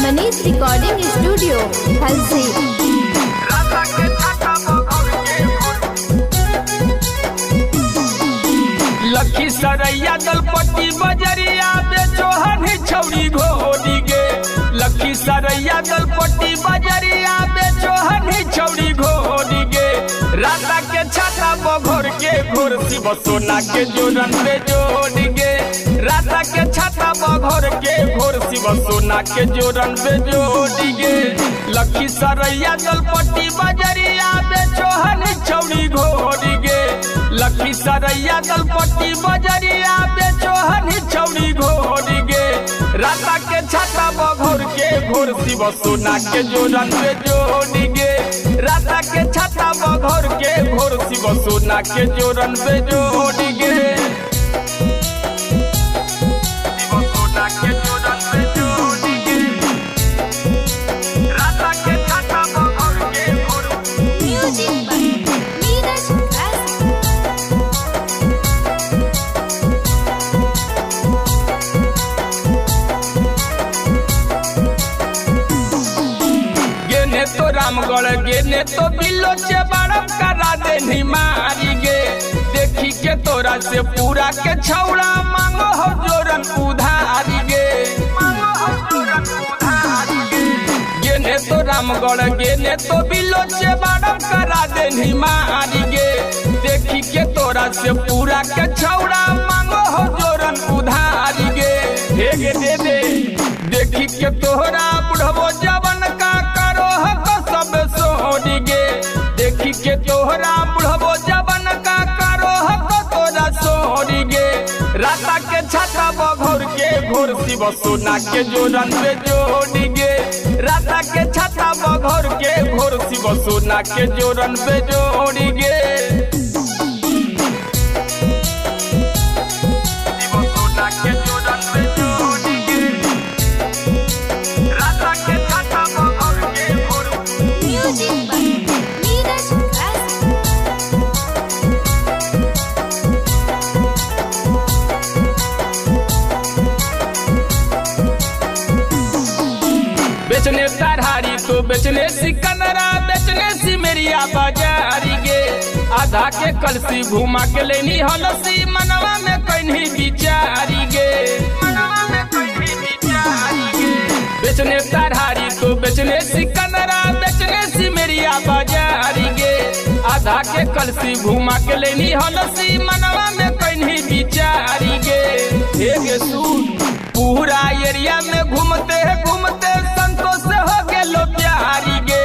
Manish recording studio Halsi. Lakhisarai Dalpatti बजरिया बेचो हनी छौरी घोड़ी गे। लखीसरैया दलपट्टी बजरिया बेचो हनी छौरी घोड़ी गे। राता के छाता बघोर के घोर शिव सोना के जोरन पे जोड़ गे। राता के छाता बघोर के घोर शिव सोना के जोरन पे जोड़ गे। लखीसरैया दलपट्टी बजरिया बेचो हनी छौरी घोड़ी गे। लखीसरैया दलपट्टी बजरिया बेचो हनी छौरी घोड़ी गे। राता के छाता बघोर के घोर शिव सोना के जोरन पे जोड़ गे। राता के छाता बघोर के घोर शिव सोना के जोरन पे जोड़ गे। शिव सोना के जोरन पे जोड़ गे। राता के छाता बघोर के घोर म्यूजिक बाय नीरज क्लासिक। गेने तो रामगढ़ गेने तो बिल्लो से बड़म करा दे मारी गे। देखी के तोरा से पूरा के छौड़ा मांगो हो जोरन उधारी गे। गेने तो रामगढ़ गेने तो बिल्लो से बड़म करा दे मारी गे। देखी के तोरा से पूरा के छौड़ा मांगो हो जोरन उधारी गे। हे गे दे दे देखी के तोहरा बुढ़बो जवन का करो हो सब सोड़ी गे। देखी के तोहरा बुढ़बो जवन का करो हो तोरा सोड़ी गे। राता के छाता बघोर के घोर शिव सोना के जोरन पे जोड़ गे। राता के छाता बघोर के घोर शिव सोना के जोरन पे जोड़ गे। शिव सोना के जोरन पे जोड़ गे। राता के छाता बघोर के घोर म्यूजिक बाय नीरज क्लासिक। बेचने तरहारी तो बेचने सिकंदरा बेचने सिमरिया बाजारी गे। आधा के कलसी घुमा के लेनी हलसी मनवा में कहीं बिचारी गे। बेचने तरहारी तो बेचने सिकंदरा बेचने सिमरिया बाजारी गे। आधा के कलसी घुमा के लेनी हलसी मनवा में कहीं बिचारी गे। हे गे सुन पूरा एरिया में घूमते घूमते संतोष हो गेलो प्यारी गे।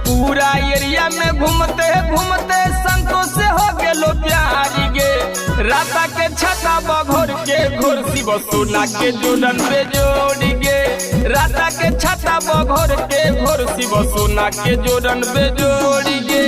पूरा एरिया में घूमते घूमते संतोष हो गेलो प्यारी गे। राता के छाता बघोर के घोर शिव सोना के जोरन पे जोड़ गे। राता के छाता बघोर के घोर शिव सोना के जोरन पे जोड़ गे।